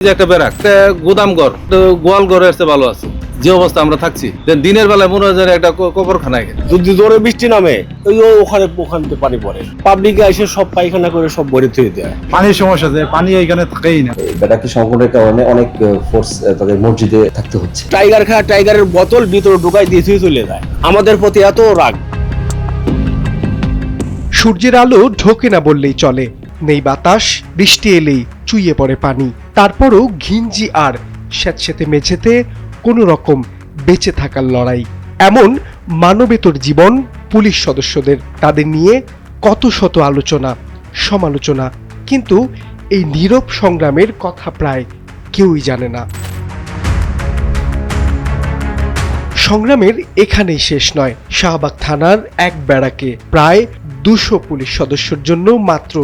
যে একটা ব্যারাক, একটা গোদাম ঘর, গোয়াল ঘর এসে ভালো আছে। যে অবস্থা আমরা থাকছি, দিনের বেলায় মনে হয় একটা কবরখানায়। যদি জোরে বৃষ্টি নামে ওখান থেকে পানি পড়ে, পাবলিকে এসে সব পায়খানা করে সব ভরে থুয়ে দেয়। পানির সমস্যা, যে পানি এখানে থাকেই না। ব্যাটারি সংকটের কারণে অনেক ফোর্স তাদের মসজিদে থাকতে হচ্ছে। টাইগারের বোতল ভিতরে ঢুকাই দিয়ে চলে যায়। আমাদের প্রতি এত রাগ। সূর্যের আলো ঢোকে না বললেই চলে, নেই বাতাস, বৃষ্টি এলেই চুইয়ে পড়ে পানি। তারপরও ঘিঞ্জি আর স্যাঁতস্যাঁতে মেঝেতে কোনো রকম বেঁচে থাকার লড়াই। এমন মানবেতর জীবন পুলিশ সদস্যদের, তাদের নিয়ে কত শত আলোচনা সমালোচনা, কিন্তু এই নীরব সংগ্রামের কথা প্রায় কেউই জানে না। সংগ্রামের এখানেই শেষ নয়। শাহবাগ থানার এক ব্যারাকে প্রায় 200 পুলিশ সদস্যের জন্য মাত্র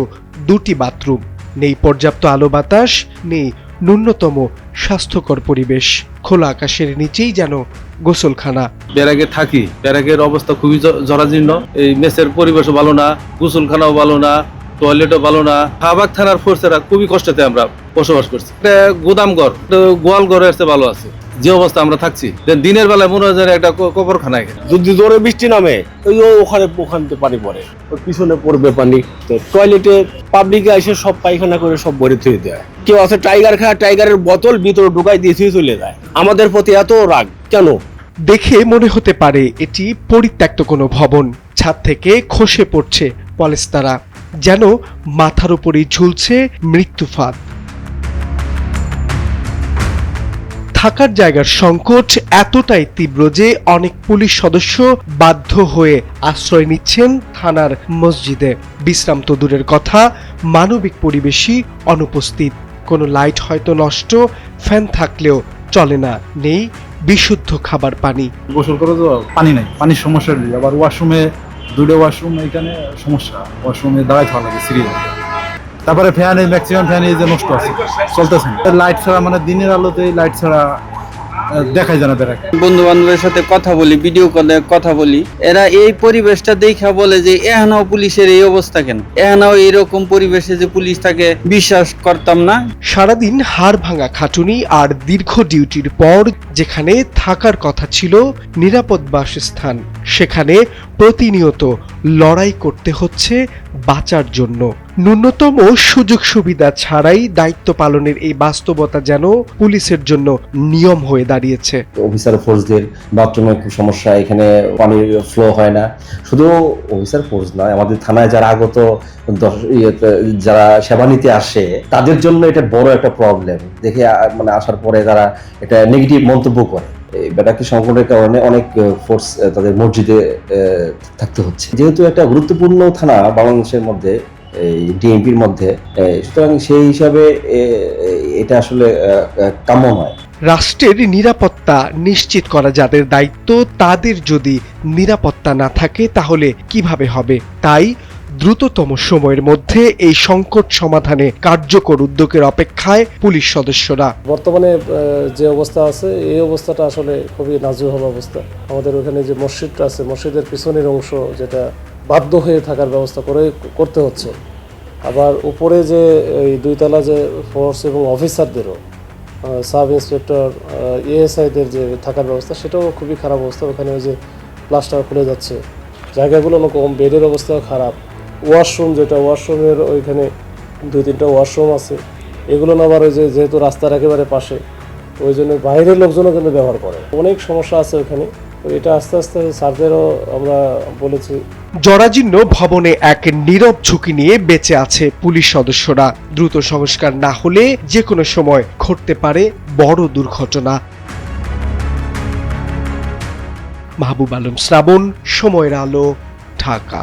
2টি বাথরুম, নেই পর্যাপ্ত আলো বাতাস, নেই ন্যূনতম স্বাস্থ্যকর পরিবেশ। খোলা আকাশের নিচেই যেন গোসলখানা। ব্যারাকে থাকি, ব্যারাকের অবস্থা খুবই জরাজীর্ণ। এই মেসের পরিবেশও ভালো না, গোসলখানাও ভালো না, টয়লেটও ভালো না। শাহবাগ থানার ফোর্সেরা খুবই কষ্টতে আমরা বসবাস করছি। একটা গোদাম ঘর, গোয়াল ঘর এসে ভালো আছে। যে অবস্থা আমরা থাকছি, দিনের বেলায় মনে হয় একটা কবরখানায়। যদি জোরে বৃষ্টি নামে ওখান থেকে পানি পড়ে, পিছনে পড়বে পানি। টয়লেটে পাবলিকে এসে সব পায়খানা করে সব ভরে থুয়ে দেয়। কেউ আছে টাইগারের বোতল ভিতরে ঢুকাই দিয়ে চলে যায়। আমাদের প্রতি এত রাগ কেন? দেখে মনে হতে পারে এটি পরিত্যক্ত কোনো ভবন। ছাদ থেকে খসে পড়ছে পলেস্তারা, যেন মাথার উপরেই ঝুলছে মৃত্যুফাঁদ। থাকার জায়গার সংকট এতটাই তীব্র যে অনেক পুলিশ সদস্য বাধ্য হয়ে আশ্রয় নিচ্ছেন থানার মসজিদে। বিশ্রাম তো দূরের কথা, মানবিক পরিবেশই অনুপস্থিত। কোনো লাইট হয়তো নষ্ট, ফ্যান থাকলেও চলে না, নেই বিশুদ্ধ খাবার পানি। গোসল করে তো পানি নাই, পানির সমস্যা নেই। আবার ওয়াশরুমে 2টা ওয়াশরুম, এখানে সমস্যা, ওয়াশরুমে দাঁড়াই থাকা লাগে সিরিয়াল। তারপরে ফ্যান, ম্যাক্সিমাম ফ্যান এই যে নষ্ট আছে, চলতেছে না। লাইট ছাড়া, মানে দিনের আলোতে লাইট ছাড়া দেখাই যায় না ব্যারাক। বন্ধু বান্ধবের সাথে কথা বলি, ভিডিও কলে কথা বলি, এরা এই পরিবেশটা দেখা বলে যে এখানেও পুলিশের এই অবস্থা কেন, এখানেও এইরকম পরিবেশে যে পুলিশ থাকে বিশ্বাস করতাম না। সারাদিন হাড় ভাঙা খাটুনি আর দীর্ঘ ডিউটির পর যেখানে থাকার কথা ছিল নিরাপদ বাসস্থান, সেখানে প্রতিনিয়ত লড়াই করতে হচ্ছে বাঁচার জন্য। ন্যূনতম সুযোগ সুবিধা ছাড়াই দায়িত্ব পালনের এই বাস্তবতা যেন পুলিশের জন্য নিয়ম হয়ে দাঁড়িয়েছে। অফিসার ফোর্সদের বাথরুমে খুব সমস্যা, এখানে পানির ফ্লো হয় না। শুধু অফিসার ফোর্স নয়, আমাদের থানায় যারা আগত যারা সেবা নিতে আসে তাদের জন্য এটা বড় একটা প্রবলেম। দেখে মানে আসার পরে তারা এটা নেগেটিভ মন্তব্য করে। ব্যাটারি সংকটের কারণে অনেক ফোর্স তাদের মসজিদে থাকতে হচ্ছে। যেহেতু একটা গুরুত্বপূর্ণ থানা বাংলাদেশের মধ্যে, এই ডিএমপির মধ্যে, সুতরাং সেই হিসাবে এটা আসলে কাম্য নয়। রাষ্ট্রের নিরাপত্তা নিশ্চিত করা যাদের দায়িত্ব, তাদের যদি নিরাপত্তা না থাকে তাহলে কিভাবে হবে? তাই দ্রুততম সময়ের মধ্যে এই সংকট সমাধানে কার্যকর উদ্যোগের অপেক্ষায় পুলিশ সদস্যরা। বর্তমানে যে অবস্থা আছে, এই অবস্থাটা আসলে খুবই নাজুক অবস্থা। আমাদের ওখানে যে মসজিদটা আছে, মসজিদের পিছনের অংশ যেটা বাধ্য হয়ে থাকার ব্যবস্থা করতে হচ্ছে। আবার উপরে যে এই 2 তলা যে ফোর্স এবং অফিসারদেরও, সাব ইন্সপেক্টর, এএসআইদের যে থাকার ব্যবস্থা, সেটাও খুবই খারাপ অবস্থা। ওখানে ওই যে প্লাস্টার খুলে যাচ্ছে, জায়গাগুলো কম, বেডের অবস্থাও খারাপ। ওয়াশরুম ওয়াশরুমের ওইখানে 2-3টা ওয়াশরুম আছে, এগুলো না আবার ওই যেহেতু রাস্তার একেবারে পাশে, ওই জন্য বাইরের লোকজনও কিন্তু ব্যবহার করে। অনেক সমস্যা আছে ওখানে। তো এটা আস্তে আস্তে স্যারদেরও আমরা বলেছি। জরাজীর্ণ ভবনে এক নীরব ঝুঁকি নিয়ে বেঁচে আছে পুলিশ সদস্যরা। দ্রুত সংস্কার না হলে যে কোনো সময় ঘটতে পারে বড় দুর্ঘটনা। মাহবুব আলম শ্রাবণ, সময়ের আলো, ঢাকা।